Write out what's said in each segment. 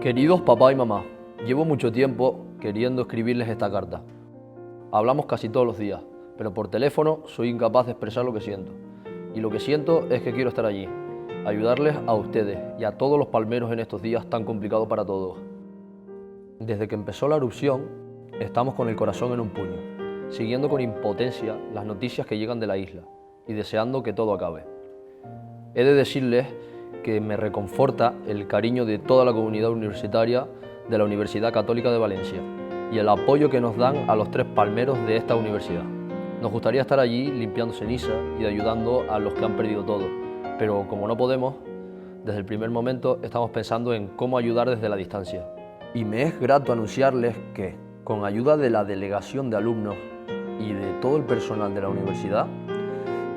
Queridos papá y mamá, llevo mucho tiempo queriendo escribirles esta carta. Hablamos casi todos los días, pero por teléfono soy incapaz de expresar lo que siento. Y lo que siento es que quiero estar allí, ayudarles a ustedes y a todos los palmeros en estos días tan complicados para todos. Desde que empezó la erupción, estamos con el corazón en un puño, siguiendo con impotencia las noticias que llegan de la isla y deseando que todo acabe. He de decirles que me reconforta el cariño de toda la comunidad universitaria de la Universidad Católica de Valencia y el apoyo que nos dan a los 3 palmeros de esta universidad. Nos gustaría estar allí limpiando ceniza y ayudando a los que han perdido todo, pero como no podemos, desde el primer momento estamos pensando en cómo ayudar desde la distancia. Y me es grato anunciarles que, con ayuda de la delegación de alumnos y de todo el personal de la universidad,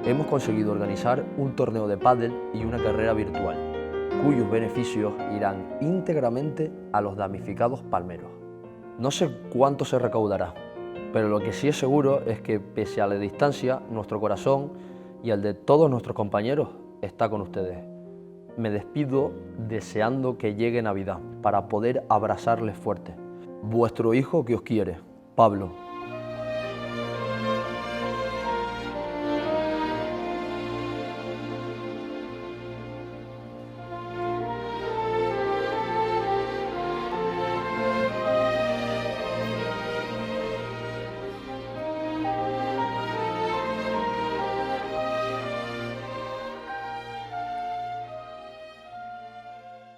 hemos conseguido organizar un torneo de pádel y una carrera virtual, cuyos beneficios irán íntegramente a los damnificados palmeros. No sé cuánto se recaudará, pero lo que sí es seguro es que, pese a la distancia, nuestro corazón y el de todos nuestros compañeros está con ustedes. Me despido deseando que llegue Navidad para poder abrazarles fuerte. Vuestro hijo que os quiere, Pablo.